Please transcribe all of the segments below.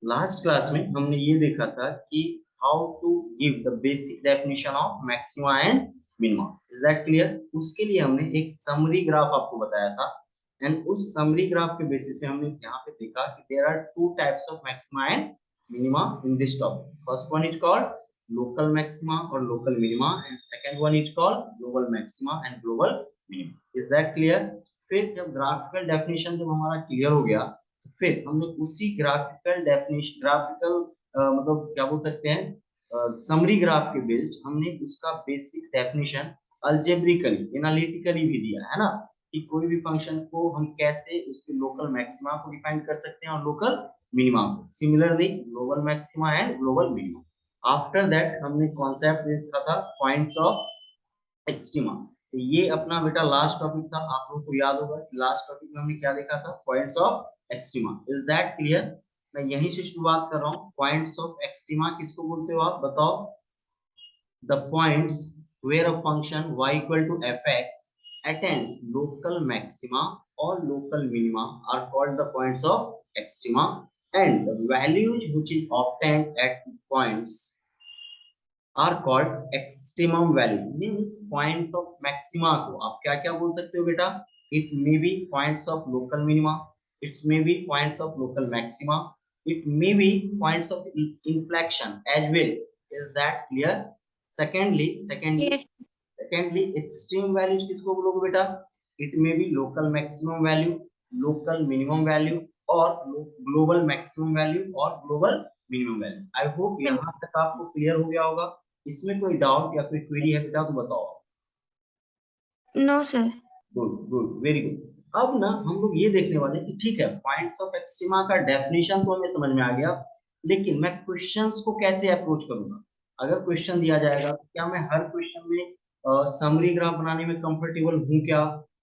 Last class में हमने ये देखा था कि how to give the basic definition of maxima and minima. Is that clear? उसके लिए हमने एक समरी ग्राफ आपको बताया था, एंड उस समरी ग्राफ के बेसिस पे हमने यहाँ पे देखा कि there are two types of maxima and minima in this topic. First one is called local maxima और local minima, and second one is called global maxima and global minima. Is that clear? फिर जब graphical definition जब हमारा clear हो गया, फिर हमने उसी ग्राफिकल डेफिनेशन, ग्राफिकल मतलब क्या बोल सकते हैं, समरी ग्राफ के बेस्ड हमने उसका बेसिक डेफिनेशन अल्जेब्रिकली एनालिटिकली भी दिया है ना, कि कोई भी फंक्शन को हम कैसे उसके लोकल मैक्सिमा को डिफाइन कर सकते हैं और लोकल मिनिमा को। Similarly global maxima and global minima. After that हमने कॉन्सेप्ट देखा था पॉइंट्स ऑफ एक्सट्रीमा। तो ये अपना बेटा लास्ट टॉपिक था, आप लोगों को याद होगा कि लास्ट टॉपिक में हमने क्या देखा था, points of extrema. Is that clear? मैं यहीं से शुरुआत कर रहा हूँ। पॉइंट्स ऑफ एक्सट्रीमा किसको बोलते हो आप बताओ? The points where a function y equal to fx attains local maxima or local minima are called the points of extrema, and the values which is obtained at points are called extremum value। means point of maxima को आप क्या क्या बोल सकते हो बेटा? it may be points of local minima, it may be points of local maxima, it may be points of inflection as well। is that clear? secondly Yes. secondly extreme values किसको बोलोगे बेटा? it may be local maximum value, local minimum value, और global maximum value और global minimum value। I hope यहाँ तक आपको clear हो गया होगा। इसमें कोई डाउट या कोई क्वेरी है बेटा तो बताओ। No, sir. Good good, very good. अब ना हम लोग ये देखने वाले हैं कि ठीक है, पॉइंट्स ऑफ एक्सट्रीमा का डेफिनेशन तो हमें समझ में आ गया, लेकिन मैं क्वेश्चंस को कैसे अप्रोच करूंगा? अगर क्वेश्चन दिया जाएगा तो क्या मैं हर क्वेश्चन में समरी ग्राफ बनाने में कंफर्टेबल हूँ क्या,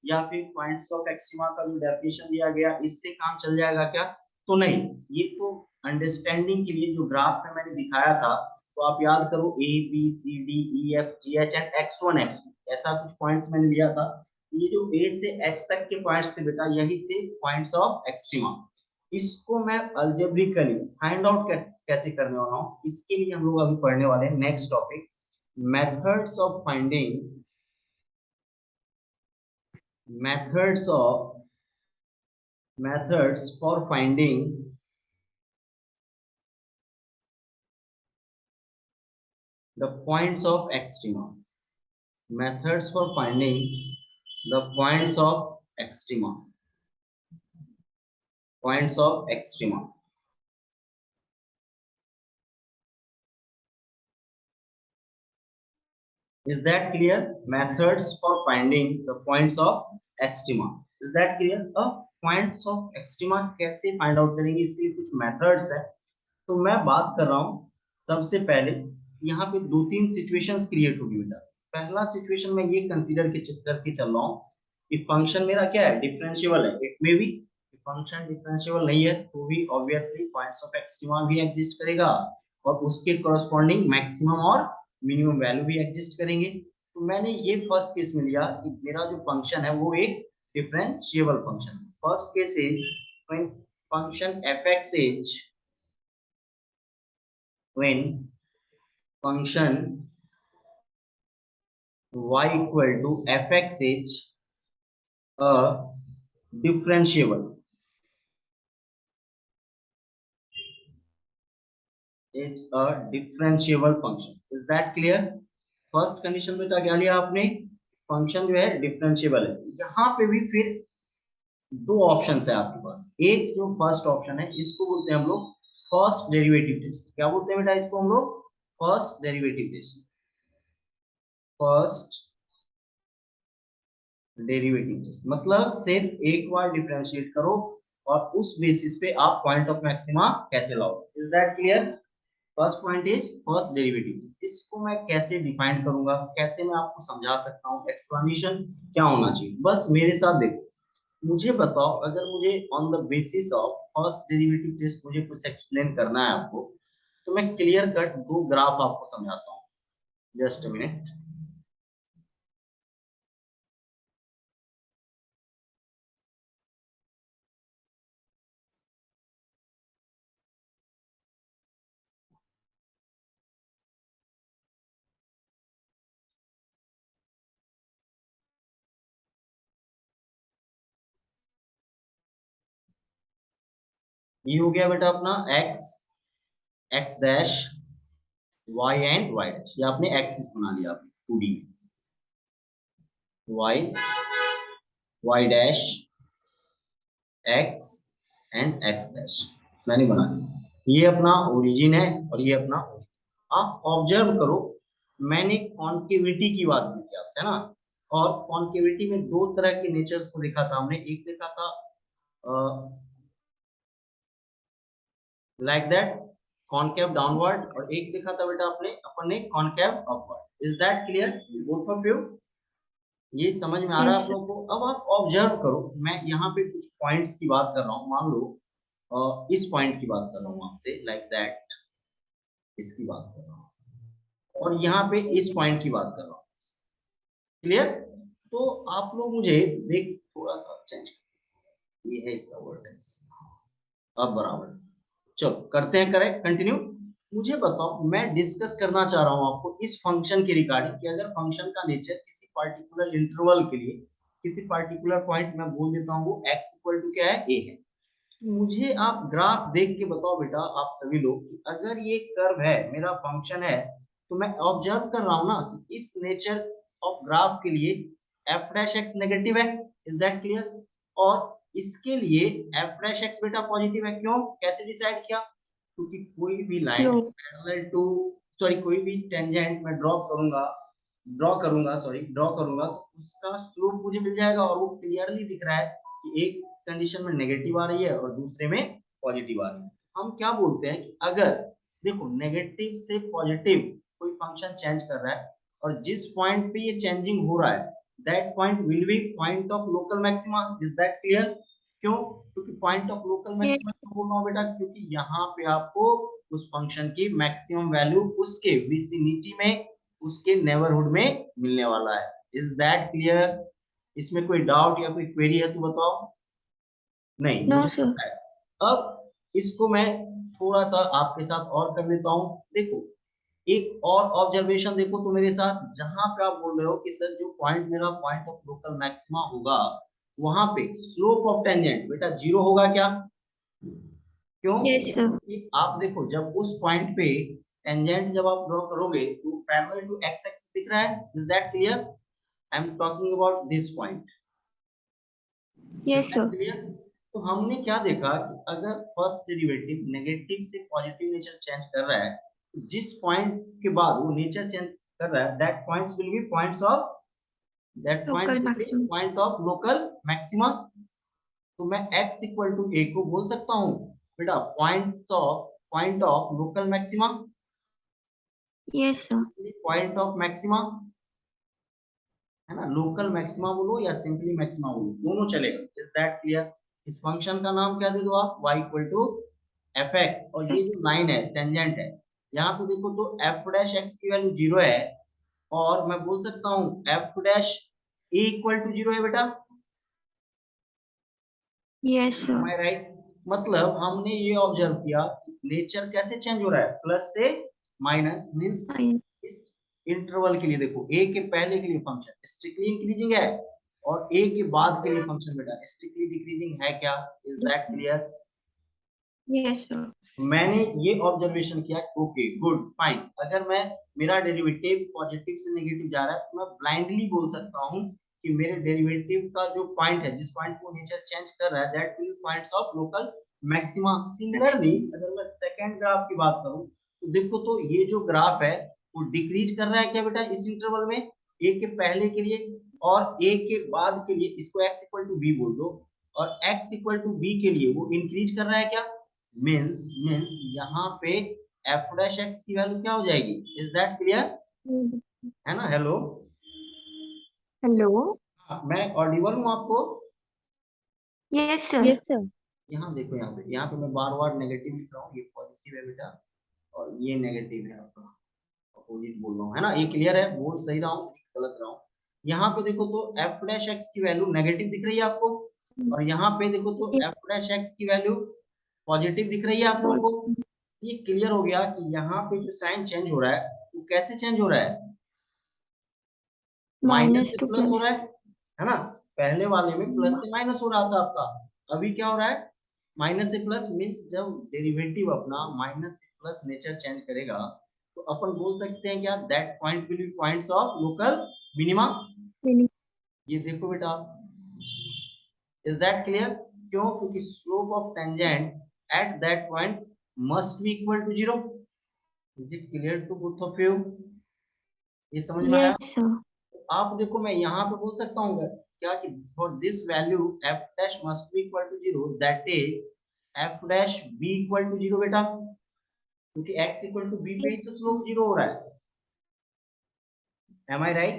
या फिर पॉइंट्स ऑफ एक्सट्रीमा का जो डेफिनेशन दिया गया इससे काम चल जाएगा क्या? तो नहीं, ये तो अंडरस्टैंडिंग के लिए जो ग्राफ में मैंने दिखाया था, तो आप याद करो A B C D E F G H and x1 x2 ऐसा कुछ पॉइंट्स मैंने लिया था। ये जो ए से एच तक के पॉइंट्स थे बेटा, यही थे पॉइंट्स ऑफ एक्सट्रीमा। इसको मैं अल्जेब्रिकली फाइंड आउट कैसे करने वाला हूँ, इसके लिए हम लोग अभी पढ़ने वाले हैं next topic, methods of finding, methods of methods for finding the points of extrema, methods for finding the points of extrema। Is that clear? Methods for finding the points of extrema। Is that clear? अब points of extrema कैसे find out करेंगे, इसके लिए कुछ methods है। तो मैं बात कर रहा हूँ, सबसे पहले यहाँ पे दो तीन सिचुएशंस क्रिएट होगी बेटा। पहला सिचुएशन मैं ये कंसीडर करके चल रहा हूँ कि फंक्शन मेरा क्या है, डिफरेंशिएबल है। It may be function differentiable नहीं है तो भी ऑब्वियसली पॉइंट्स ऑफ एक्सट्रीमा भी एग्जिस्ट करेगा, और उसके करस्पॉन्डिंग मैक्सिमम और मिनिमम वैल्यू भी एग्जिस्ट करेंगे। तो मैंने ये फर्स्ट केस में लिया कि मेरा जो फंक्शन है वो एक डिफरेंशिएबल फंक्शन है। First case is when function fx is when function y equal to fx is a differentiable, function। is that clear? First condition में क्या लिया आपने, फंक्शन जो है डिफरेंशिएबल है। यहाँ पे भी फिर दो ऑप्शन है आपके पास। एक जो फर्स्ट ऑप्शन है इसको बोलते हैं हम लोग फर्स्ट डेरिवेटिव टेस्ट। क्या बोलते हैं बेटा इसको हम लोग? First derivative test, first derivative test मतलब सिर्फ एक बार डिफरेंशिएट करो और उस बेसिस पे आप पॉइंट ऑफ मैक्सिमा कैसे लाओ। Is that clear? First point is first derivative. इसको मैं कैसे डिफाइन करूंगा, कैसे मैं आपको समझा सकता हूँ, एक्सप्लेनेशन क्या होना चाहिए, बस मेरे साथ देखो। मुझे बताओ, अगर मुझे on the basis of first derivative test मुझे कुछ एक्सप्लेन करना है आपको, तो मैं क्लियर कट दो ग्राफ आपको समझाता हूँ। Just a minute. ये हो गया बेटा अपना x, x dash, y and y dash, ये आपने एक्सिस बना लिया 2D में, y, y dash, x and x dash मैंने बना लिया। ये अपना ओरिजिन है और ये अपना origin। आप ऑब्जर्व करो, मैंने कॉन्केविटी की बात की थी आपसे, है ना, और कॉन्केविटी में दो तरह के नेचर्स को देखा था हमने, एक देखा था लाइक दैट कॉनकेव डाउनवर्ड, और एक देखा था बेटा अपने अपन ने concave upward. Is that clear both of you? ये समझ में आ रहा है Yes, आप sir. लोगों को? अब आप ऑब्जर्व करो, मैं यहाँ पे कुछ पॉइंट्स की बात कर रहा हूँ, मान लो इस पॉइंट की बात कर रहा हूँ आपसे, लाइक दैट इसकी बात कर रहा हूँ, और यहाँ पे इस पॉइंट की बात कर रहा हूँ। क्लियर? तो आप लोग मुझे देख थोड़ा सा चेंज, ये है इसका वर्ड है, अब बराबर। चलो करते हैं करेक्ट, कंटिन्यू। मुझे बताओ, मैं डिस्कस करना चाह रहा हूं आपको इस फंक्शन के रिगार्डिंग कि अगर फंक्शन का नेचर किसी पार्टिकुलर इंटरवल के लिए, किसी पार्टिकुलर पॉइंट में बोल देता हूं वो x इक्वल टू क्या है, a है, मुझे आप ग्राफ देख के बताओ बेटा, आप सभी लोग, कि अगर ये कर्व है, मेरा फंक्शन है, तो मैं ऑब्जर्व कर रहा हूं ना कि इस नेचर ऑफ ग्राफ के लिए f डैश x नेगेटिव है। Is that clear? और इसके लिए f डैश x बेटा पॉजिटिव है। क्यों, कैसे डिसाइड किया? क्योंकि कोई भी line Slope. Parallel to, sorry कोई भी टेंजेंट मैं ड्रॉ करूंगा तो उसका स्लोप मुझे मिल जाएगा, और वो क्लियरली दिख रहा है कि एक कंडीशन में नेगेटिव आ रही है और दूसरे में पॉजिटिव आ रही है। हम क्या बोलते हैं कि अगर देखो नेगेटिव से पॉजिटिव कोई फंक्शन चेंज कर रहा है, और जिस पॉइंट पे ये चेंजिंग हो रहा है that point will B point of local maxima. Is that clear? क्यों? क्योंकि point of local Yes, maxima क्यों बोल रहा हूँ बेटा, क्योंकि यहाँ पे आपको उस फंक्शन की मैक्सिमम वैल्यू उसके विसिनिटी में, उसके नेबरहुड में मिलने वाला है। Is that clear? इसमें कोई डाउट या कोई क्वेरी है तो बताओ। नहीं, no, मुझे sir. पता है। अब इसको मैं थोड़ा सा आपके साथ और कर देता हूँ। देखो एक और ऑब्जर्वेशन देखो तो मेरे साथ, जहां पे आप बोल रहे हो कि सर जो पॉइंट मेरा पॉइंट ऑफ लोकल मैक्सिमा होगा, वहां पे स्लोप ऑफ टेंजेंट बेटा जीरो होगा क्या? क्यों? Yes, sir. क्योंकि आप देखो जब उस पॉइंट पे टेंजेंट जब आप ड्रॉ करोगे तो पैरेलल टू एक्स एक्सिस दिख रहा है। Is that clear? I am talking about this point. Is Yes, that sir. Clear? तो हमने क्या देखा कि अगर फर्स्ट डेरिवेटिव नेगेटिव से पॉजिटिव नेचर चेंज कर रहा है, तो जिस पॉइंट के बाद वो नेचर चेंज कर रहा है that points will be points of, that points Local will be maximum. Point of local maxima. तो मैं x इक्वल टू a को बोल सकता हूँ बेटा point of local maxima, Yes, sir. Point of maxima, है ना। लोकल मैक्सिमा बोलो या सिंपली मैक्सिमा बोलो, दोनों चलेगा। Is that clear? इस फंक्शन का नाम क्या दे दो आप, y equal to F X, और ये जो लाइन है टेंजेंट है, यहाँ पे देखो तो एफ डैश एक्स की वैल्यू जीरो है, और मैं बोल सकता हूँ F dash A equal to zero है बेटा। Yes, Am sir. I right? मतलब हमने ये ऑब्जर्व किया नेचर कैसे चेंज हो रहा है, प्लस से माइनस, मींस Fine. इस इंटरवल के लिए देखो a के पहले के लिए फंक्शन स्ट्रिक्टली इंक्रीजिंग है, और a के बाद के लिए फंक्शन बेटा स्ट्रिक्टली डिक्रीजिंग है क्या? Is that clear? Yes, sir. मैंने ये ऑब्जर्वेशन किया, ओके गुड फाइन, अगर मैं मेरा डेरिवेटिव पॉजिटिव से नेगेटिव जा रहा है तो मैं ब्लाइंडली बोल सकता हूँ कि मेरे डेरिवेटिव का जो पॉइंट है, जिस पॉइंट को नेचर चेंज कर रहा है that will points of local maxima. Similarly Maximum. अगर मैं सेकंड ग्राफ की बात करूं तो देखो तो ये जो ग्राफ है वो डिक्रीज कर रहा है क्या बेटा इस इंटरवल में, ए के पहले के लिए और ए के बाद के लिए, इसको x इक्वल टू बी बोल दो, और x इक्वल टू बी के लिए वो इंक्रीज कर रहा है क्या? मीन्स यहाँ पे एफ डैश एक्स की वैल्यू क्या हो जाएगी? Is that clear? है ना? Hello, Hello. मैं ऑडिबल हूँ आपको? Yes, sir. Yes, sir. यहाँ देखो, यहाँ पे मैं बार बार नेगेटिव लिख रहा हूँ, ये पॉजिटिव है बेटा और ये नेगेटिव है आपका, अपोजिट बोल रहा हूँ, है ना। ये क्लियर है? बोल सही रहा हूँ गलत रहा हूँ? यहाँ पे देखो तो एफ डैश एक्स की वैल्यू नेगेटिव दिख रही है आपको, और यहाँ पे देखो तो Yes, एफ डैश एक्स की वैल्यू पॉजिटिव दिख रही है आप लोगों को। ये क्लियर हो गया कि यहाँ पे जो साइन चेंज हो रहा है वो कैसे चेंज हो रहा है, माइनस minus से to प्लस हो plus. रहा है ना। पहले वाले में प्लस से माइनस हो रहा था आपका, अभी क्या हो रहा है, माइनस से प्लस मीन्स जब डेरिवेटिव अपना माइनस से प्लस नेचर चेंज करेगा तो अपन बोल सकते हैं क्या, that point will be points of local minima. ये देखो बेटा, इज दैट क्लियर? क्यों? क्योंकि slope of tangent at that point must be equal to 0। Is it clear to both of you? ये समझ में आया? Yes, sir. आप देखो मैं यहाँ पे बोल सकता हूँ क्या कि for this value f dash must be equal to 0, that is f dash b equal to 0 बेटा, क्योंकि x इक्वल टू b पे ही तो स्लोप 0 हो रहा है। M I right?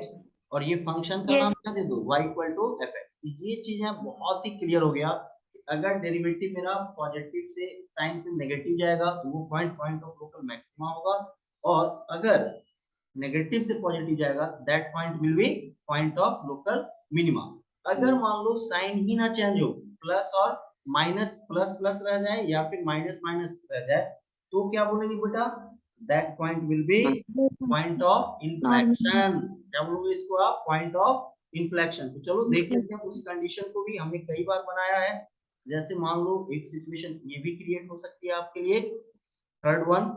और ये फंक्शन का नाम Yes. क्या दे दो, y equal to F X. ये चीजें बहुत ही क्लियर हो गया। अगर डेरिवेटिव मेरा पॉजिटिव से साइन से नेगेटिव जाएगा तो वो पॉइंट ऑफ लोकल मैक्सिमा होगा, और अगर नेगेटिव से पॉजिटिव जाएगा that point will B point of local minima. अगर मान लो साइन ही ना चेंज हो, प्लस और माइनस प्लस प्लस रह जाए या फिर माइनस माइनस रह जाए, तो क्या बोलेंगे बेटा, that point will B point of Normal. Inflection. क्या बोलोगे इसको आप, पॉइंट ऑफ इन्फ्लेक्शन। तो चलो देख लेते हैं उस कंडीशन को भी हमने कई बार बनाया है। जैसे मान लो एक सिचुएशन ये भी क्रिएट हो सकती है आपके लिए, थर्ड वन।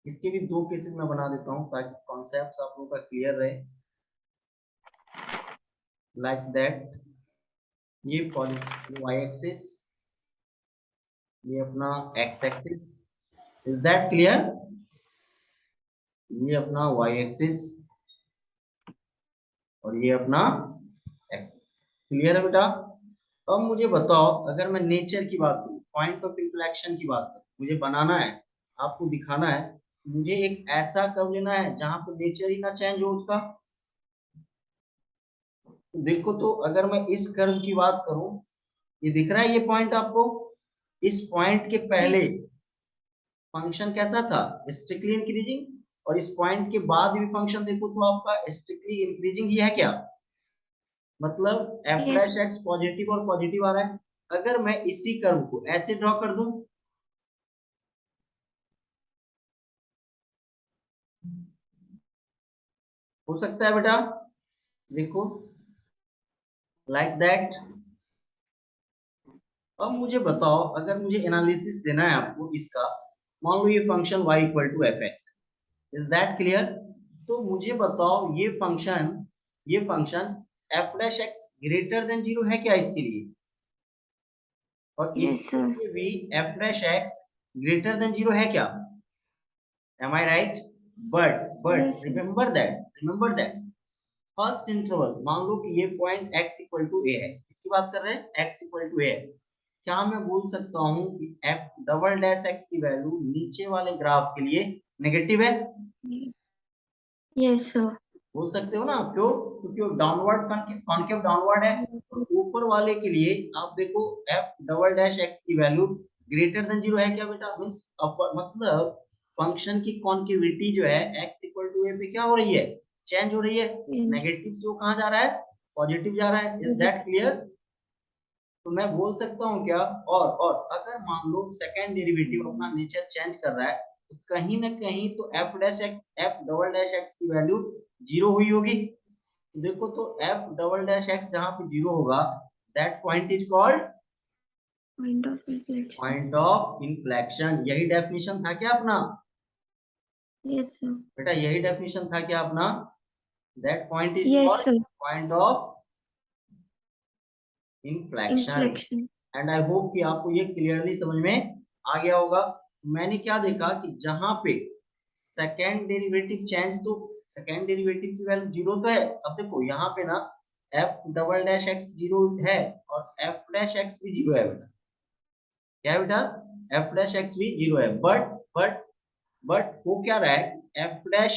इसके भी दो केसेस मैं बना देता हूं ताकि कॉन्सेप्ट्स आप लोगों का क्लियर रहे। लाइक दैट, ये y एक्सिस, ये अपना x axis. Is that clear? ये अपना y एक्सिस और ये अपना x एक्सिस। क्लियर है बेटा? अब मुझे बताओ, अगर मैं नेचर की बात करूं, पॉइंट ऑफ इन्फ्लेक्शन की बात करूं, मुझे बनाना है, आपको दिखाना है, मुझे एक ऐसा कर्व लेना है जहां पे नेचर ही ना चेंज हो उसका। देखो तो अगर मैं इस कर्व की बात करूं, ये दिख रहा है ये पॉइंट आपको? इस पॉइंट के पहले Yes. फंक्शन कैसा था, स्ट्रिक्टली इंक्रीजिंग, और इस पॉइंट के बाद भी फंक्शन देखो तो आपका स्ट्रिक्टली इंक्रीजिंग ही है क्या? मतलब F Yes. Dash x positive और पॉजिटिव आ रहा है। अगर मैं इसी कर्व को ऐसे ड्रॉ कर दूं, हो सकता है बेटा? देखो, लाइक दैट। अब मुझे बताओ, अगर मुझे एनालिसिस देना है आपको इसका, मान लो ये function y equal to F X, is that clear? तो मुझे बताओ ये function F dash X greater than 0 है क्या इसके लिए? और Yes, इसके sir. लिए भी F dash X greater than 0 है क्या? Am I right? Yes, but sir. Remember that first interval, मान लो कि ये point x equal to A है, इसकी बात कर रहे हैं, x इक्वल टू ए है। क्या मैं बोल सकता हूँ कि f डबल डैश x की वैल्यू नीचे वाले ग्राफ के लिए नेगेटिव है? Yes, sir. बोल सकते हो ना? क्यों? क्योंकि वो डाउनवर्ड कॉन्केव डाउनवर्ड है। और ऊपर वाले के लिए आप देखो, f डबल डैश x की वैल्यू ग्रेटर देन 0 है क्या बेटा? मींस मतलब फंक्शन की कॉन्केविटी जो है x इक्वल टू ए पे क्या हो रही है, चेंज हो रही है। Yes. नेगेटिव से वो कहाँ जा रहा है, पॉजिटिव जा रहा है। Is that clear? तो मैं बोल सकता हूँ क्या, और अगर मान लो सेकेंड डेरिवेटिव अपना नेचर चेंज कर रहा है, तो कहीं ना कहीं तो F dash x, F double dash X की वैल्यू 0 हुई होगी। देखो तो एफ डबल डैश एक्स जहां पे 0 होगा, that point is called Point of inflection. Point of inflection. यही डेफिनेशन था क्या अपना Yes, sir. बेटा? यही डेफिनेशन था क्या अपना? That point is Yes, called sir. Point of inflection. Inflection. And I hope कि आपको ये क्लियरली समझ में आ गया होगा। मैंने क्या देखा कि जहां पे सेकेंड डेरिवेटिव चेंज, तो सेकेंड डेरिवेटिव की वैल्यू 0 तो है। अब देखो यहाँ पे ना एफ डबल डैश एक्स 0 है और एफ डैश एक्स भी 0 है बेटा। क्या है बेटा? एफ डैश एक्स भी 0 है, बट वो क्या रहा है, एफ डैश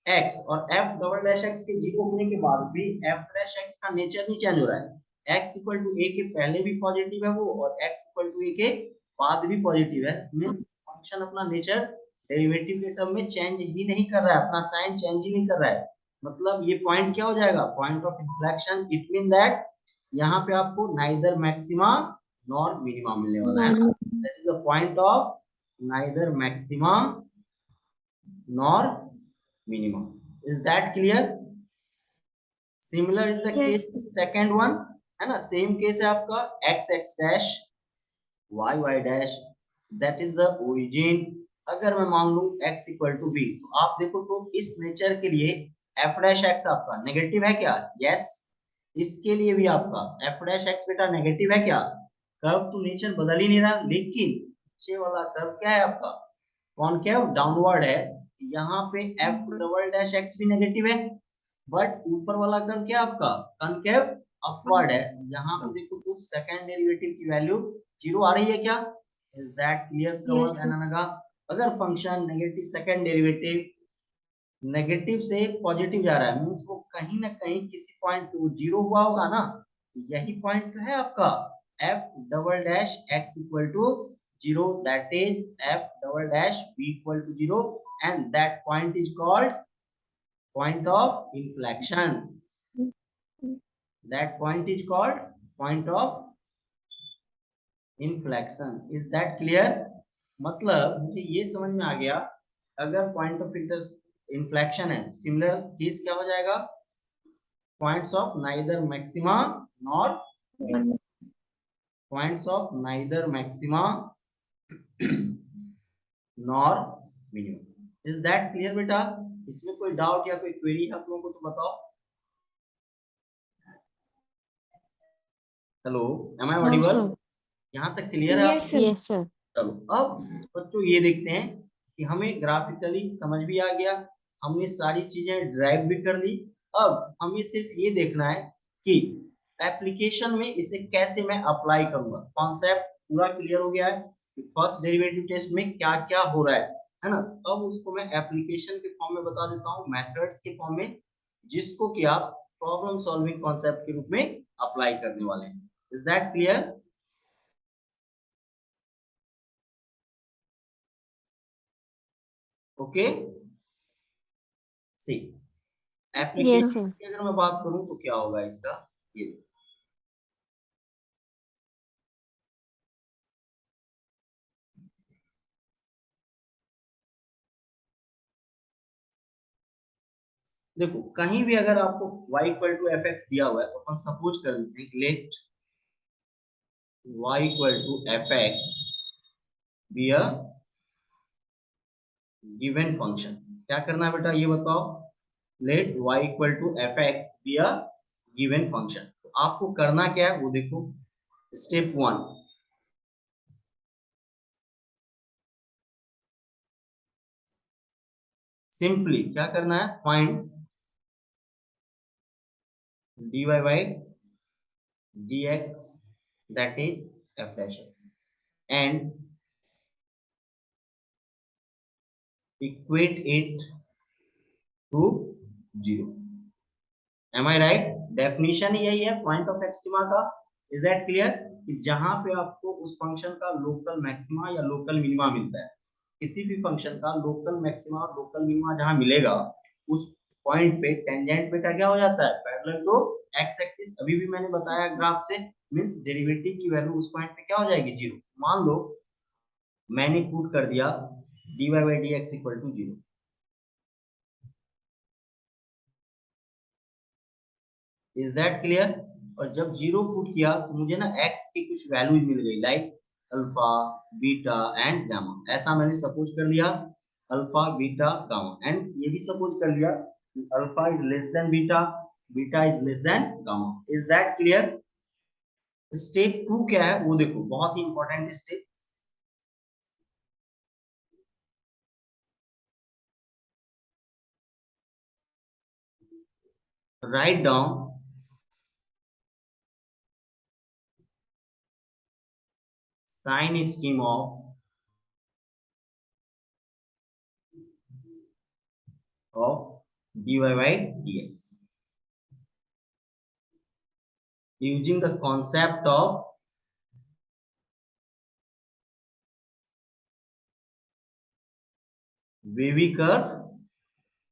एक्स और एफ डबल डैश एक्स के 0 होने के बाद भी एफ डैश एक्स का नेचर नहीं चेंज हो रहा है। एक्स इक्वल टू ए के पहले भी पॉजिटिव है वो, और एक्स इक्वल टू ए के बाद भी पॉजिटिव है। मींस फंक्शन अपना नेचर डेरिवेटिव के टर्म में चेंज ही नहीं कर रहा है, अपना साइन चेंज ही नहीं कर रहा है। मतलब ये पॉइंट क्या हो जाएगा, point of inflection. It mean that यहाँ पे आपको नाइदर मैक्सिमा नॉर मिनिमा मिलने वाला है ना। Normal. That is the point of neither maxima nor minimum. Is that clear? Similar is the case second one, है ना, सेम केस है आपका X X dash Y Y dash, that is the origin. अगर मैं मान लूं x equal to be, तो आप देखो तो इस नेचर के लिए f डैश x आपका नेगेटिव है क्या? यस। इसके लिए भी आपका f डैश x बेटा नेगेटिव है क्या? कर्व तो नेचर बदल ही नहीं रहा, लेकिन नीचे वाला कर्व क्या है आपका? कॉनकेव डाउनवर्ड है। यहाँ पे f डबल डैश x भी नेगेटिव है, बट ऊपर वाला कर्व क्या आपका? कॉनकेव अपवर्ड है। यहाँ पे देखो तो सेकंड डेरिवेटिव की वैल्यू 0 आ रही है क्या? इज दैट क्लियर कवर एनानगा? अगर function negative second derivative negative से पॉजिटिव जा रहा है, मींस वो कहीं ना कहीं किसी पॉइंट पे 0 हुआ होगा ना, यही पॉइंट है आपका f double dash x equal to 0, that is f double dash b equal to 0, and that point is called point of inflection. That point is called point of inflection. Is that clear? मतलब मुझे ये समझ में आ गया, अगर point of inflection है, similar case क्या हो जाएगा? Points of neither maxima nor points of neither maxima nor minimum. Is that clear बेटा? इसमें कोई डाउट या कोई क्वेरी आप लोगों को तो बताओ। Hello, am I audible? यहाँ तक क्लियर है? Yes sir. चलो अब बच्चों ये देखते हैं कि हमें ग्राफिकली समझ भी आ गया, हमने सारी चीजें ड्राइव भी कर ली। अब हमें सिर्फ ये देखना है कि एप्लीकेशन में इसे कैसे मैं अप्लाई करूंगा। कॉन्सेप्ट पूरा क्लियर हो गया है कि फर्स्ट डेरिवेटिव टेस्ट में क्या क्या हो रहा है ना। अब उसको मैं एप्लीकेशन के फॉर्म में बता देता हूँ, मेथड्स के फॉर्म में, जिसको कि आप प्रॉब्लम सॉल्विंग कॉन्सेप्ट के रूप में अप्लाई करने वाले हैं। Is that clear? Okay, see application की अगर मैं बात करूं तो क्या होगा इसका, ये देखो, कहीं भी अगर आपको y equal to F X दिया हुआ है, तो अपन सपोज कर लेते हैं let y equal to F X be a given function. क्या करना है बेटा ये बताओ? Let y equal to F X be a given function. तो आपको करना क्या है वो देखो। स्टेप वन, सिंपली क्या करना है? Find dy by dx that is f dash x and equate it to 0. Am I right? Definition यही है पॉइंट ऑफ एक्सट्रीमा का। Is that clear? कि जहां पे आपको उस फंक्शन का लोकल मैक्सिमा या लोकल मिनिमा मिलता है, किसी भी फंक्शन का लोकल मैक्सिमा और लोकल मिनिमा जहां मिलेगा, उस पॉइंट पे टेंजेंट बेटा क्या हो जाता है? Parallel to X axis. अभी भी मैंने बताया ग्राफ से, मींस डेरिवेटिव की वैल्यू उस पॉइंट पे क्या हो जाएगी? 0। मान लो मैंने पुट कर दिया dy by dx equal to 0। Is that clear? और जब 0 पुट किया तो मुझे ना x की कुछ वैल्यूज मिल गई, like alpha beta and gamma. ऐसा मैंने सपोज कर लिया, अल्फा बीटा गामा, एंड ये भी सपोज कर लिया alpha is less than beta, beta is less than gamma. Is that clear? Step 2 क्या है वो देखो, बहुत ही important step. Write down sign scheme of dy by dx using the concept of wavy curve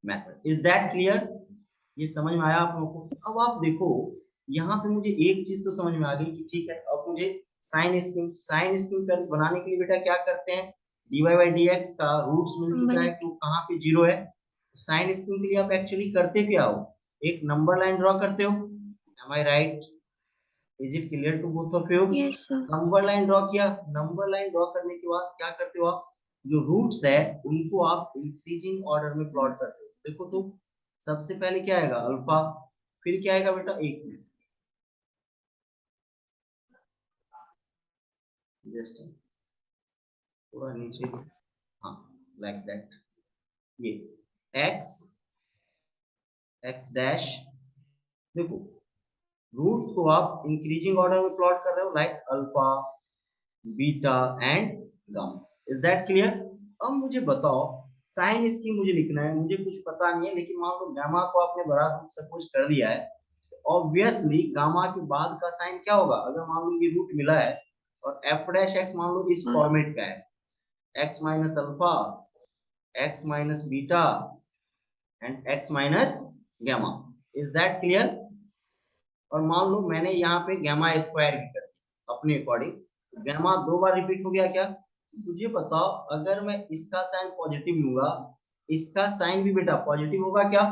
method. Is that clear? ये समझ में आया आप लोगों को? अब आप देखो यहाँ पे मुझे एक चीज तो समझ में आ गई कि ठीक है, अब मुझे साइन स्कीम कर्व बनाने के लिए बेटा क्या करते हैं? dy by dx का रूट्स मिल चुका है कि वो कहाँ पे 0 है। साइन स्कीम के लिए आप एक्चुअली करते क्या हो? एक नंबर लाइन ड्रॉ करते हो, am I right? Is it clear to both of you? Yes, sir. Number line draw किया, नंबर लाइन ड्रॉ करने के बाद क्या करते हो आप, जो रूट्स है उनको आप इंक्रीजिंग ऑर्डर में प्लॉट करते हो। देखो तो सबसे पहले क्या आएगा, अल्फा, फिर क्या आएगा बेटा, एक मिनट, जस्ट थोड़ा नीचे, हाँ, लाइक दैट, ये एक्स, एक्स डैश, देखो रूट्स को आप इंक्रीजिंग ऑर्डर में प्लॉट कर रहे हो, like alpha, beta and gamma. Is that clear? अब मुझे बताओ, साइन इसकी मुझे लिखना है, मुझे कुछ पता नहीं है, लेकिन मान लो गामा को आपने बड़ा रूट सपोज कर दिया है, ऑब्वियसली गामा के बाद का साइन क्या होगा, अगर मान लो ये रूट मिला है और एफ डैश एक्स मान लो इस फॉर्मेट का है, x minus alpha, x minus beta and x minus gamma. Is that clear? और मान लो मैंने यहाँ पे गामा स्क्वायर भी कर दिया अपने अकॉर्डिंग, गामा दो बार रिपीट हो गया क्या? मुझे बताओ, अगर मैं इसका साइन पॉजिटिव लूंगा, इसका साइन भी बेटा पॉजिटिव होगा क्या?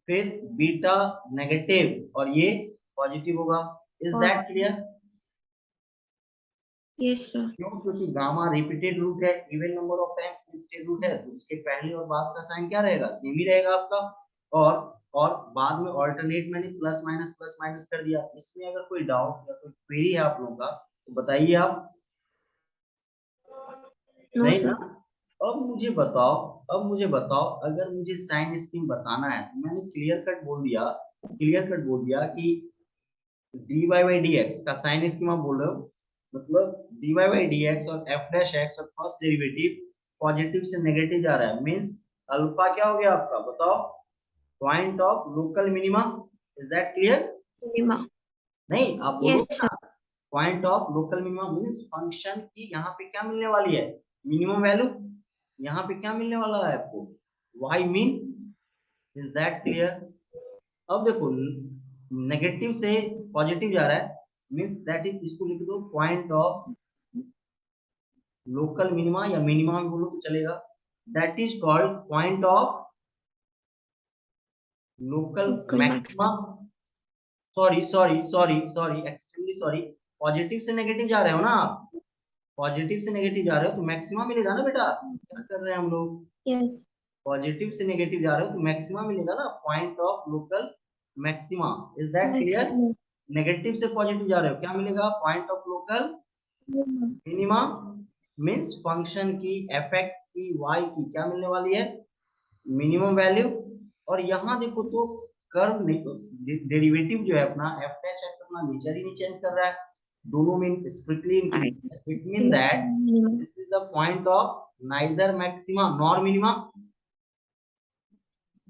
फिर बीटा नेगेटिव और ये पॉजिटिव होगा। Is that clear? Yes, sir. क्यों? क्योंकि गामा रिपीटेड रूट है, even number of times repeated root है, तो उसके पहले और बाद का साइन क्या रहेगा, सेम ही रहेगा आपका। और और बाद में ऑल्टरनेट मैंने प्लस माइनस कर दिया। इसमें अगर कोई डाउट या कोई क्वेरी है आप लोगों का तो बताइए आप। No, नहीं ना? sir. अब मुझे बताओ, अगर मुझे साइन स्कीम बताना है तो मैंने क्लियर कट बोल दिया कि D Y by D X का साइन स्कीम आप बोल रहे हो, मतलब D Y by D X और एफ डैश एक्स और फर्स्ट डेरिवेटिव पॉजिटिव से नेगेटिव जा रहा है, मीन्स अल्फा क्या हो गया आपका, बताओ, point of local minima. Is that clear? Minima. नहीं, आप Yes, बोलोगे sir. ना, point of local minima means function की यहाँ पे क्या मिलने वाली है, मिनिमम वैल्यू। यहाँ पे क्या मिलने वाला है आपको, Y mean. Is that clear? अब देखो, नेगेटिव से पॉजिटिव जा रहा है, मीन्स दैट इज, इसको लिख दो पॉइंट ऑफ लोकल मिनिमा, या मिनिमा भी बोलो तो चलेगा, that is called point of local Local maxima. maximum. Sorry extremely sorry, positive से नेगेटिव जा रहे हो ना आप, पॉजिटिव से नेगेटिव जा रहे हो तो मैक्सिमा मिलेगा ना बेटा, क्या कर रहे हैं हम लोग, Yes. पॉजिटिव से नेगेटिव जा रहे हो तो मैक्सिमा मिलेगा ना, point of local maxima. Is that clear? Maximum. Negative से पॉजिटिव जा रहे हो, क्या मिलेगा, point of local Minimum. Minima, means function की एफ एक्स की वाई की क्या मिलने वाली है, मिनिमम वैल्यू। और यहाँ देखो तो कर्व डेरिवेटिव जो है अपना एफ डैश एक्स अपना नेचर ही नहीं चेंज कर रहा है, दोनों में strictly Right. Increase, it mean that Minimum. This is the point of neither maxima nor minima,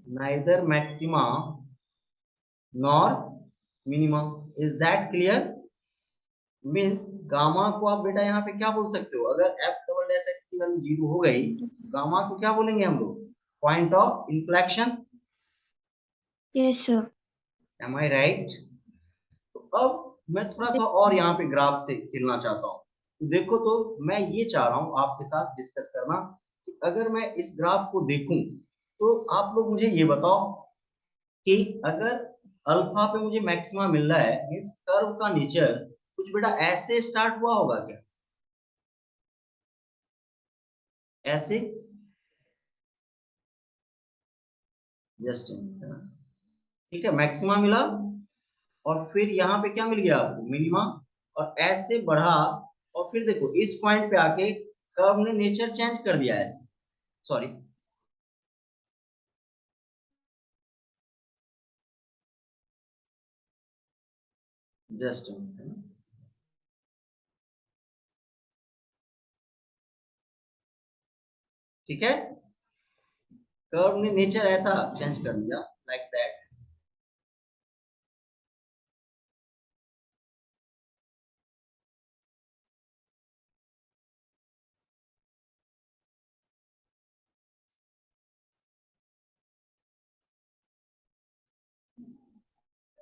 neither maxima nor minimum. Is that clear? Means gamma को आप बेटा यहाँ पे क्या बोल सकते हो, अगर एफ डबल डैश एक्स की वैल्यू जीरो हो गई, गामा को क्या बोलेंगे हम लोग, point of inflection. Yes, sir. Am I right? तो अब मैं थोड़ा सा और यहाँ पे ग्राफ से खेलना चाहता हूँ, तो देखो तो मैं ये चाह रहा हूँ आपके साथ डिस्कस करना कि अगर मैं इस ग्राफ को देखूं तो आप लोग मुझे ये बताओ कि अगर अल्फा पे मुझे मैक्सिमा मिल रहा है, मीन्स कर्व का नेचर कुछ बेटा ऐसे स्टार्ट हुआ होगा क्या, ऐसे, जस्ट, ठीक है, मैक्सिमा मिला और फिर यहाँ पे क्या मिल गया आपको, मिनिमा, और ऐसे बढ़ा, और फिर देखो इस पॉइंट पे आके कर्व ने नेचर चेंज कर दिया ऐसे, सॉरी, जस्ट, ठीक है, कर्व ने नेचर ऐसा चेंज कर दिया, लाइक दैट।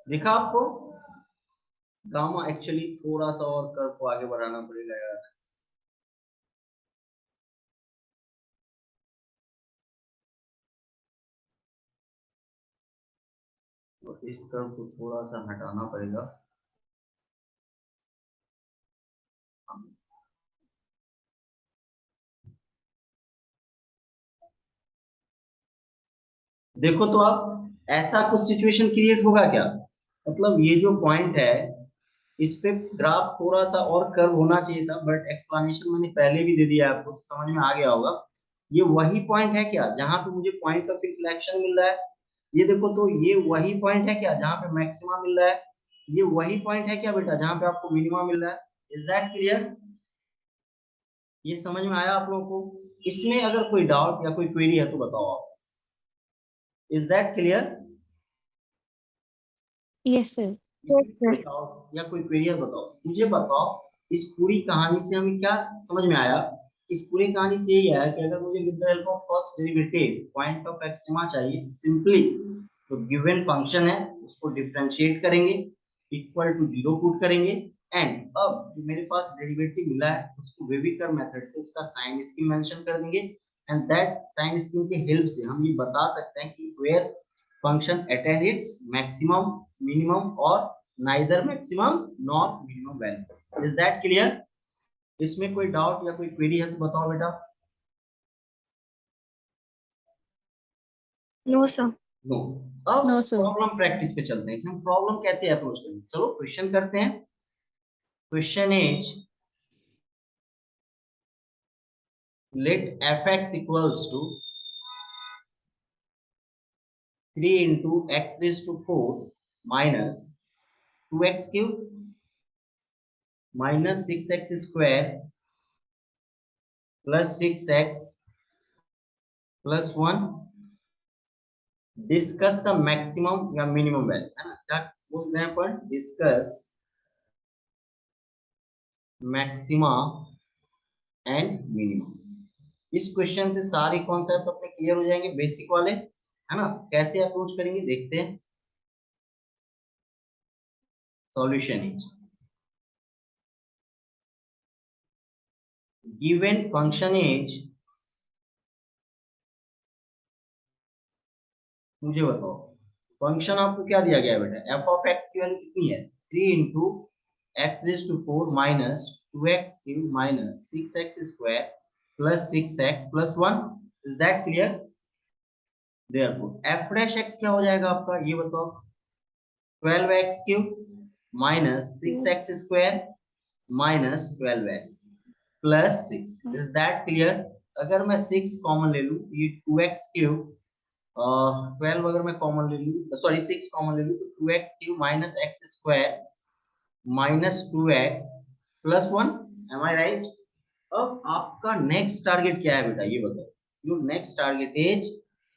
दिखा आपको, गामा एक्चुअली थोड़ा सा और कर्व को आगे बढ़ाना पड़ेगा यार, तो इस कर्व को थोड़ा सा हटाना पड़ेगा। देखो तो आप ऐसा कुछ सिचुएशन क्रिएट होगा क्या, मतलब ये जो पॉइंट है इस पे ग्राफ थोड़ा सा और कर्व होना चाहिए था, बट एक्सप्लेनेशन मैंने पहले भी दे दिया आपको, तो समझ में आ गया होगा। ये वही पॉइंट है क्या जहां पे मुझे पॉइंट ऑफ इंफ्लेक्शन मिल रहा है? ये देखो तो ये वही पॉइंट है क्या जहां पे मैक्सिमा मिल रहा है? ये वही पॉइंट है क्या बेटा जहां पे आपको मिनिमा मिल रहा है? Is that clear? ये समझ में आया आप लोगों को? इसमें अगर कोई डाउट या कोई क्वेरी है तो बताओ आप। Is that clear? Yes, sir. Yes, इसमें sir. कोई डाउट या कोई क्वेरी है बताओ, मुझे बताओ। इस पूरी कहानी से हमें क्या समझ में आया? इस पूरी कहानी से यही आया कि अगर मुझे with the help of first derivative point of extrema चाहिए, सिंपली तो गिवन फंक्शन है उसको डिफरेंशिएट करेंगे, इक्वल टू जीरो पुट करेंगे, एंड अब जो मेरे पास डेरिवेटिव मिला है उसको वेविकर मेथड से उसका साइन स्कीम मेंशन कर देंगे, एंड दैट साइन स्कीम के हेल्प से हम ये बता सकते हैं कि where function attain its maximum, minimum और neither maximum nor minimum value. Is that clear? इसमें कोई डाउट या कोई क्वेरी है तो बताओ बेटा। No, sir. नो। अब No, sir. प्रॉब्लम प्रैक्टिस पे चलते हैं कि हम प्रॉब्लम कैसे अप्रोच करेंगे। चलो क्वेश्चन करते हैं। Question is let fx equals to 3 into x raised to 4 minus 2x cube minus 6x square plus 6x plus 1 discuss the maximum या मिनिमम वैल्यू, है ना? क्या बोल रहे हैं अपन? Discuss maxima and minimum. इस क्वेश्चन से सारे कॉन्सेप्ट अपने क्लियर हो जाएंगे, बेसिक वाले, है ना? कैसे अप्रोच करेंगे देखते हैं। Solution is given function is, मुझे बताओ फंक्शन आपको क्या दिया गया है बेटा? एफ ऑफ एक्स की वैल्यू कितनी है? 3 into x raise to 4 minus 2x cube minus 6x square plus 6x plus 1। Is that clear? Therefore f dash x क्या हो जाएगा आपका, ये बताओ। 12x cube minus 6x square minus 12x plus 6। Is that clear? अगर मैं 6 common ले लूं तो ये 2x क्यूब, 12 अगर मैं कॉमन ले लूं, सॉरी 6 कॉमन ले लूं तो 2x cube minus x square minus 2x plus 1। Am I right? अब आपका नेक्स्ट टारगेट क्या है बेटा, ये बताओ। Your next target is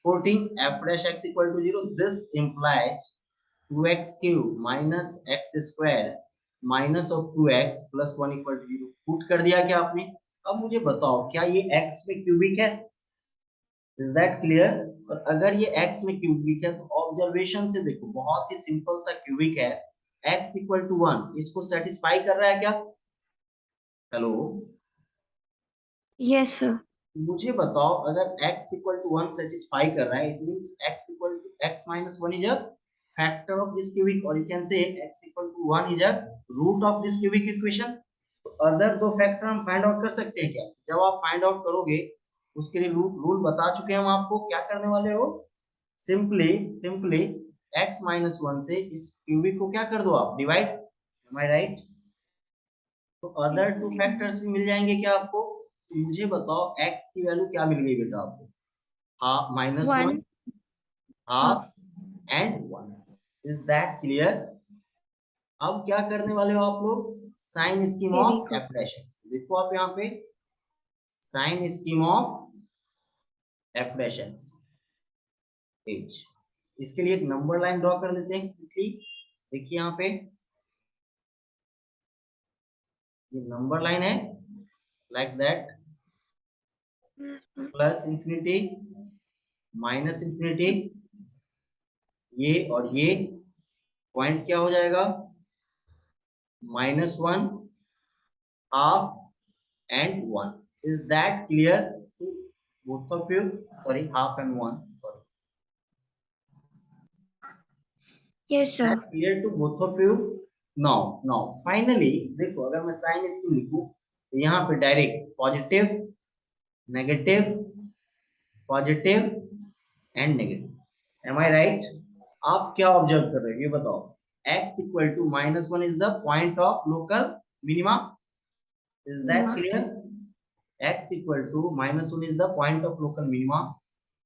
14 f dash x equal to 0. This implies 2x cube minus x square minus of 2x plus 1 equal to 0. Put कर दिया क्या आपने? अब मुझे बताओ क्या ये x में क्यूबिक है? Is that clear? और अगर ये x में क्यूबिक है तो ऑब्जर्वेशन से देखो बहुत ही सिंपल सा क्यूबिक है। x equal to 1 इसको सेटिस्फाई कर रहा है क्या? Hello, Yes, sir. मुझे बताओ अगर x equal to 1 सेटिस्फाई कर रहा है, it means x equal to x minus 1 is a factor of this cubic, or you can say x equal to 1 is a root of this cubic equation. तो other दो factor हम find out कर सकते हैं क्या? जब आप find out करोगे उसके लिए रूल बता चुके हैं हम आपको। क्या करने वाले हो? सिंपली सिंपली x minus 1 से इस क्यूबिक को क्या कर दो आप? डिवाइड। M I right? तो अदर टू फैक्टर्स भी मिल जाएंगे क्या आपको? तो मुझे बताओ x की वैल्यू क्या मिल गई बेटा आपको? Half, minus 1, 1 half half. And 1। Is that clear? अब क्या करने वाले हो आप लोग? Sign scheme Very of good. F dash x. देखो आप यहाँ पे sign scheme of f dash x h. इसके लिए एक नंबर लाइन ड्रॉ कर देते हैं क्विकली। देखिए यहाँ पे ये नंबर लाइन है, like that, plus infinity minus infinity, ये और ये पॉइंट क्या हो जाएगा? -1, half and 1. Is that clear to both of you? Sorry, half and 1. Sorry. Yes, sir. That clear to both of you? Now finally देखो, अगर मैं साइन इसकी लिखूं तो यहाँ पे direct positive, negative, positive and negative. Am I right? आप क्या ऑब्जर्व कर रहे हो ये बताओ। x equal to -1 is the point of local minima. Is that Minima. Clear? x equal to -1 is the point of local minima,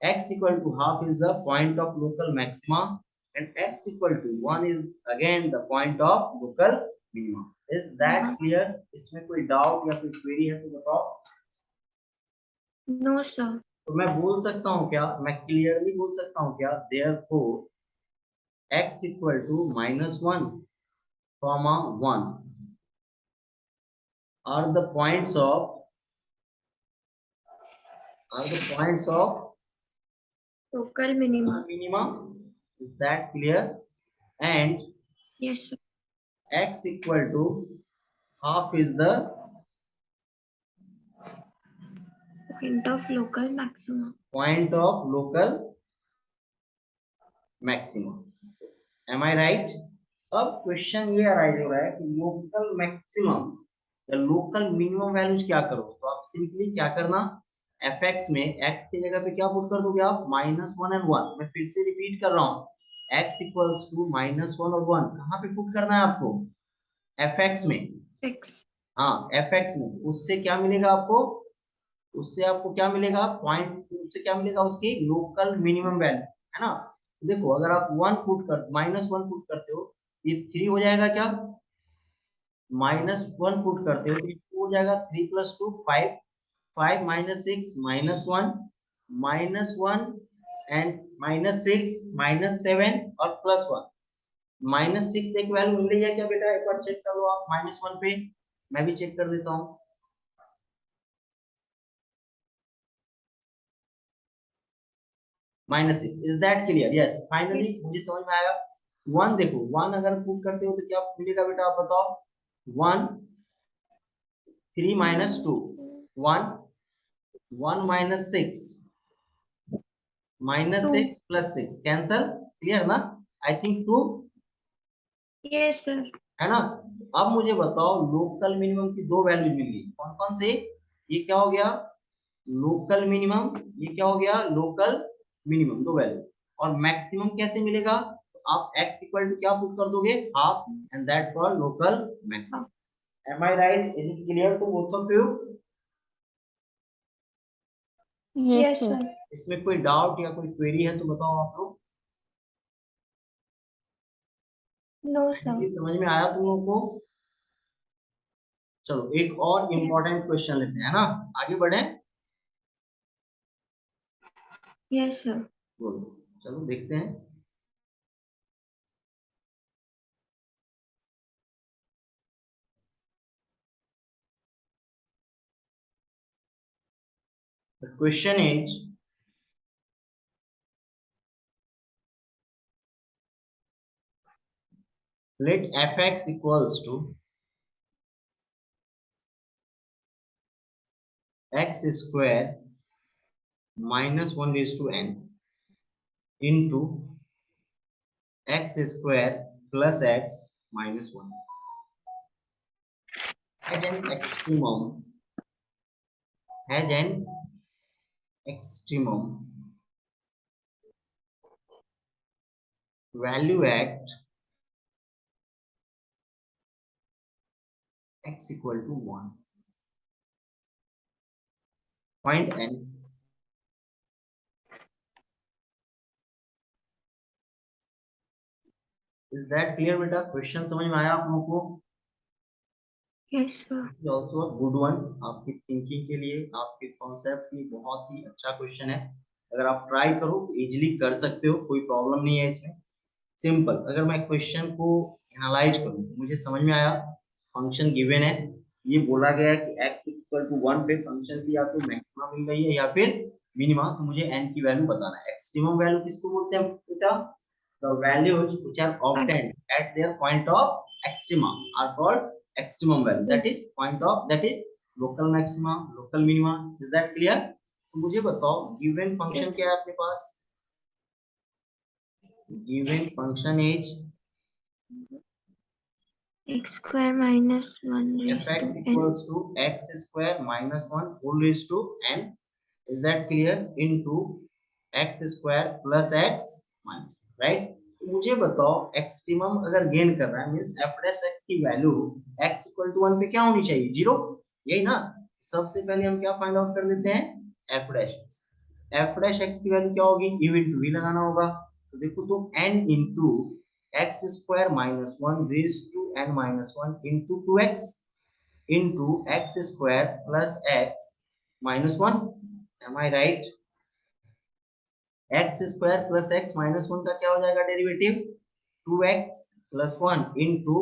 x equal to half is the point of local maxima, and x equal to 1 is again the point of local minima. Is that Minima. clear? इसमें कोई doubt या कोई query है तो बताओ। No, sir. तो मैं बोल सकता हूँ क्या, मैं क्लियरली बोल सकता हूँ क्या, therefore x equal to -1, 1 are the points of Local minima. minima. Is that clear? And Yes, sir. x equal to half is the Point of local maximum. point of local maximum. Am I right? अब question ये arise हो रहा है कि local maximum या local minimum values क्या करो। तो आप सिंपली क्या करना, fx में x की जगह पे क्या पुट कर दोगे आप, -1 एंड 1। मैं फिर से रिपीट कर रहा हूँ, x इक्वल्स टू -1 और 1 कहाँ पे पुट करना है आपको, fx में। X. हाँ fx में, उससे क्या मिलेगा आपको, उससे आपको क्या मिलेगा पॉइंट, उससे क्या मिलेगा उसकी लोकल मिनिमम वैल्यू, है ना। देखो अगर आप -1 पुट करते हो ये 3 हो जाएगा क्या, -1 पुट करते हो तो ये 2 हो जाएगा, 3 + 2 5, 5 - 6 -1, -1 एंड -6 -7 और +1। -6 एक वैल्यू मिल रही है क्या बेटा, एक बार चेक कर लो आप -1 पे, मैं भी चेक कर देता हूँ। -6 is that clear? Yes finally मुझे समझ में आया। 1 देखो, 1 अगर पुट करते हो तो क्या मिलेगा बेटा आप बताओ, 1 3 - 2 1 1 - 6 -6 + 6 कैंसल, क्लियर ना, आई थिंक 2, Yes, sir. है ना। अब मुझे बताओ लोकल मिनिमम की दो वैल्यूज मिल गई, कौन कौन से, ये क्या हो गया लोकल मिनिमम, ये क्या हो गया लोकल मिनिमम, दो वैल्यू। और मैक्सिमम कैसे मिलेगा, तो आप x इक्वल टू क्या पुट कर दोगे, half, and that for local maximum. Am I right? Is it clear to both of you? Yes, sir. इसमें कोई डाउट या कोई क्वेरी है तो बताओ आप लोग। No, sir. ये समझ में आया तुम लोगों को? चलो एक और इम्पोर्टेंट क्वेश्चन लेते हैं ना, आगे बढ़े। Yes, sir. बोलो, चलो देखते हैं। The question is, let fx equals to x square -1 raised to n into x square plus x minus 1 has an extremum value at x equal to 1 point n। Is that clear बेटा? Question समझ में आया आप लोगों को? Yes, sir. Also good one, आपकी thinking के लिए, आपके कॉन्सेप्ट की बहुत ही अच्छा क्वेश्चन है। अगर आप ट्राई करो तो इजीली कर सकते हो, कोई प्रॉब्लम नहीं है इसमें। सिंपल, अगर मैं क्वेश्चन को एनालाइज करूं मुझे समझ में आया, फंक्शन गिवन है, ये बोला गया है कि x इक्वल टू 1 पे फंक्शन की या तो मैक्सिमा मिल रही है या फिर मिनिमा, तो मुझे n की वैल्यू बताना है। एक्सट्रीमम वैल्यू किसको बोलते हैं बेटा, the values which are obtained at their point of extrema are called extremum value, that is point of, that is local maxima, local minima. Is that clear? तो मुझे बताओ गिवन फंक्शन क्या है आपके पास, given function is x square minus 1 raised fx to n. equals to x square minus 1 whole raised to n. Is that clear? Into x square plus x minus, right? मुझे बताओ extremum अगर gain कर रहा है means f dash x की value x equal to 1 पे क्या होनी चाहिए? 0, यही ना? सबसे पहले हम क्या फाइंड आउट कर लेते हैं? f dash x। f dash x की वैल्यू क्या होगी? u into v लगाना होगा। तो देखो तो n into x square minus 1 raised to n minus 1 into 2x into x square plus x minus 1। am I right? x square plus x minus 1 का क्या हो जाएगा derivative? 2x plus 1 into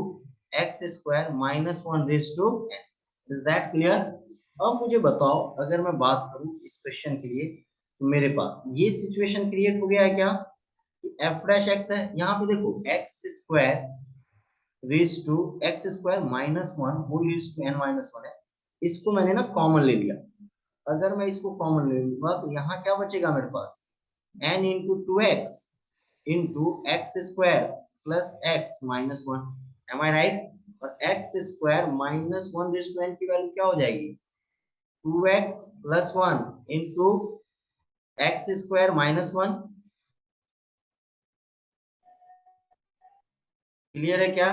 x square minus 1 raised to n। Is that clear? अब मुझे बताओ अगर मैं बात करूं इस क्वेश्चन के लिए तो मेरे पास ये सिचुएशन क्रिएट हो गया है क्या? f डैश x है, यहाँ पे देखो x square raise to x square minus 1 whole raise to n minus 1 है। इसको मैंने ना कॉमन ले लिया। अगर मैं इसको कॉमन ले लूंगा तो यहाँ क्या बचेगा मेरे पास? n into 2x into x square plus x minus 1। am I right? और x square minus 1 raised to n की वैल्यू क्या हो जाएगी? 2x plus 1 into x square minus 1। Clear है क्या?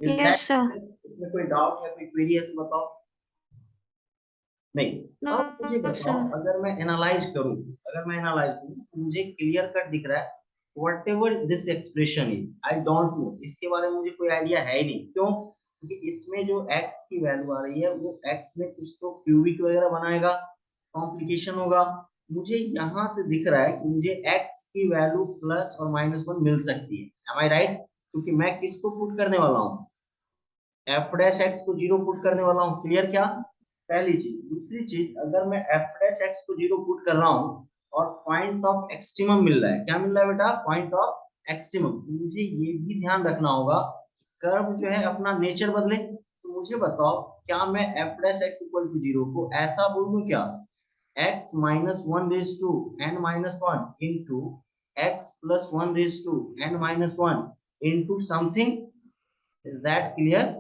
Is Yes, that sir. इसमें कोई डाउट या कोई क्वेरी है तो बताओ। नहीं। No, अब मुझे बताओ sir. अगर मैं एनालाइज करूं तो मुझे क्लियर कट दिख रहा है whatever this expression is I don't know, इसके बारे में मुझे कोई आइडिया है ही नहीं। क्यों? क्योंकि इसमें जो x की वैल्यू आ रही है वो x में कुछ तो क्यूबिक वगैरह बनाएगा, कॉम्प्लिकेशन होगा। मुझे यहाँ से दिख रहा है कि मुझे x की वैल्यू प्लस और माइनस 1 मिल सकती है। am I right? क्योंकि मैं किसको पुट करने वाला हूँ? f डैश x को 0 पुट करने वाला हूँ। क्लियर क्या? पहली चीज। दूसरी चीज, अगर मैं f डैश x को 0 पुट कर रहा हूँ और पॉइंट ऑफ एक्सट्रीमम मिल रहा है, क्या मिल रहा है बेटा? Point of extremum. तो मुझे ये भी ध्यान रखना होगा कर्व जो है अपना नेचर बदले। तो मुझे बताओ क्या मैं f dash x equal to 0 को ऐसा बोल दूं क्या? x minus 1 raise to n minus 1 into x plus 1 raise to n minus 1 into something. Is that clear?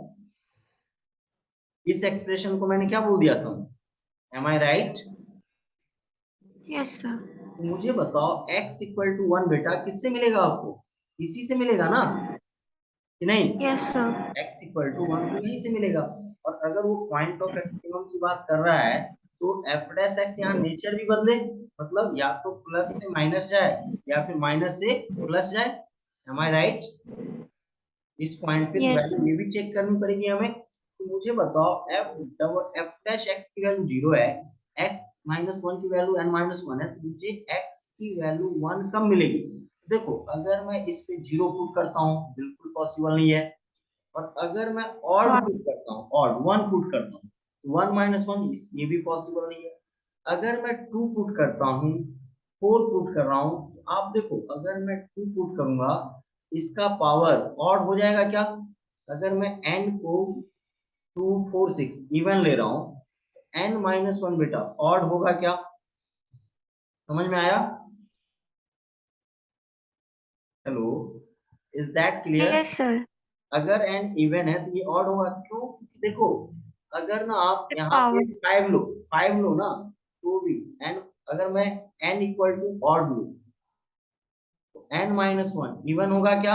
इस एक्सप्रेशन को मैंने क्या बोल दिया sum? Am I right? Yes, sir. तो मुझे बताओ x इक्वल टू 1 बेटा किससे मिलेगा आपको? इसी से मिलेगा ना कि नहीं? Yes, sir. x equal to 1 तो यहीं से मिलेगा। और अगर वो पॉइंट ऑफ एक्सट्रीमम की बात कर रहा है तो f डैश x यहाँ नेचर भी बदले, मतलब या तो प्लस से माइनस जाए या फिर माइनस से प्लस जाए। M I right? इस पॉइंट पे Yes, वैल्यू sir. ये भी चेक करनी पड़ेगी हमें। तो मुझे बताओ f डैश x की वैल्यू 0 है, x माइनस 1 की वैल्यू n माइनस 1 है, तो मुझे x की वैल्यू 1 कब मिलेगी? देखो अगर मैं इस पे 0 पुट करता हूँ बिल्कुल पॉसिबल नहीं है। और अगर मैं ऑड Or पुट करता हूँ, ऑड 1 पुट करता हूँ 1 माइनस 1, ये भी पॉसिबल नहीं है। अगर मैं 2 पुट करता हूँ, 4 पुट कर रहा हूँ, तो आप देखो अगर मैं 2 पुट करूंगा इसका पावर ऑड हो जाएगा क्या? अगर मैं n को 2 4 6 इवन ले रहा हूँ n माइनस 1 बेटा ऑड होगा क्या? समझ में आया? Hello, is that clear? yes, sir. अगर n इवन है तो ये ऑड होगा। क्यों? क्योंकि देखो अगर ना आप The यहाँ power. पे 5 लो ना तो भी n, अगर मैं n इक्वल टू ऑड लू तो n माइनस 1 इवन होगा क्या?